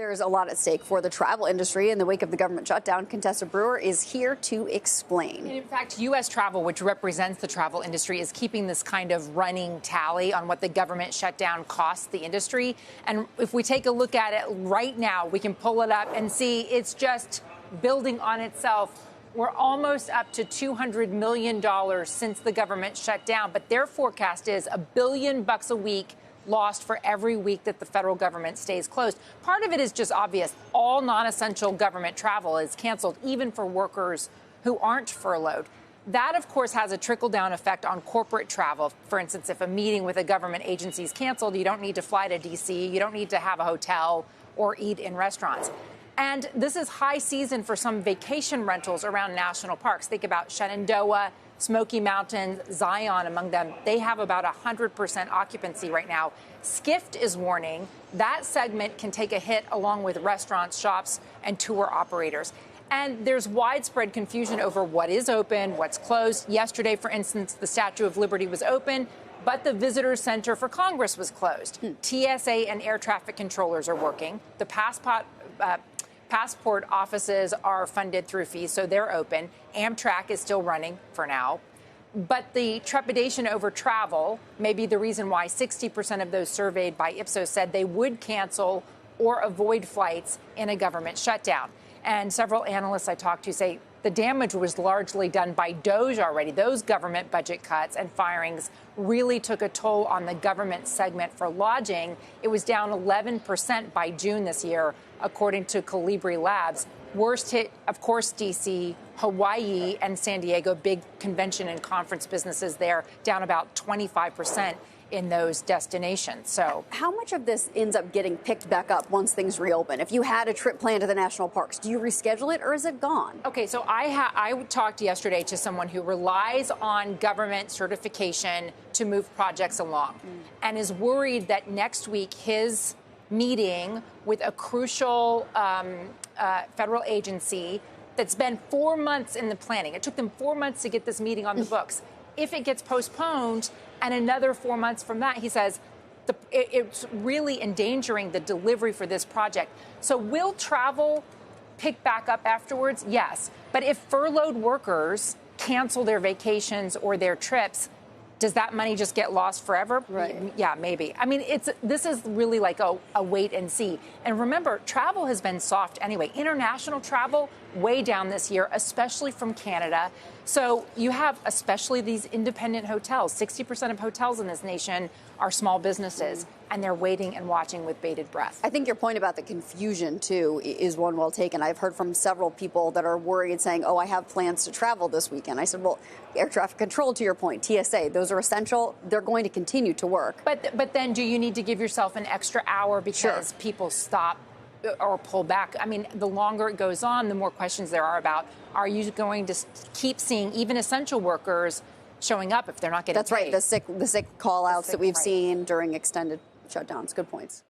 There's a lot at stake for the travel industry in the wake of the government shutdown. Contessa Brewer is here to explain. In fact, U.S. Travel, which represents the travel industry, is keeping this kind of running tally on what the government shutdown costs the industry. And if we take a look at it right now, we can pull it up and see it's just building on itself. We're almost up to $200 million since the government shut down. But their forecast is $1 billion a week lost for every week that the federal government stays closed. Part of it is just obvious. All non-essential government travel is canceled, even for workers who aren't furloughed. That, of course, has a trickle-down effect on corporate travel. For instance, if a meeting with a government agency is canceled, you don't need to fly to D.C., you don't need to have a hotel or eat in restaurants. And this is high season for some vacation rentals around national parks. Think about Shenandoah, Smoky Mountains, Zion among them. They have about 100% occupancy right now. Skift is warning that segment can take a hit along with restaurants, shops, and tour operators. And there's widespread confusion over what is open, what's closed. Yesterday, for instance, the Statue of Liberty was open, but the Visitor Center for Congress was closed. TSA and air traffic controllers are working. The passport offices are funded through fees, so they're open. Amtrak is still running for now. But the trepidation over travel may be the reason why 60% of those surveyed by Ipsos said they would cancel or avoid flights in a government shutdown. And several analysts I talked to say the damage was largely done by DOGE already. Those government budget cuts and firings really took a toll on the government segment for lodging. It was down 11% by June this year, according to Calibri Labs. Worst hit, of course, D.C., Hawaii, and San Diego, big convention and conference businesses there, down about 25% in those destinations. So how much of this ends up getting picked back up once things reopen? If you had a trip planned to the national parks, do you reschedule it or is it gone? Okay, so I talked yesterday to someone who relies on government certification to move projects along and is worried that next week his meeting with a crucial federal agency that's been 4 months in the planning. It took them 4 months to get this meeting on the books. If it gets postponed and another 4 months from that, he says, it's really endangering the delivery for this project. So will travel pick back up afterwards? Yes. But if furloughed workers cancel their vacations or their trips, does that money just get lost forever? Right. Yeah, maybe. I mean, this is really like a wait and see. And remember, travel has been soft anyway. International travel way down this year, especially from Canada. So you have especially these independent hotels. 60% of hotels in this nation are small businesses, and they're waiting and watching with bated breath. I think your point about the confusion, too, is one well taken. I've heard from several people that are worried, saying, oh, I have plans to travel this weekend. I said, well, air traffic control, to your point, TSA, those are essential. They're going to continue to work. But then do you need to give yourself an extra hour because people stop or pull back? I mean, the longer it goes on, the more questions there are about, are you going to keep seeing even essential workers showing up if they're not getting paid? That's right. The sick call outs that we've seen during extended shutdowns. Good points.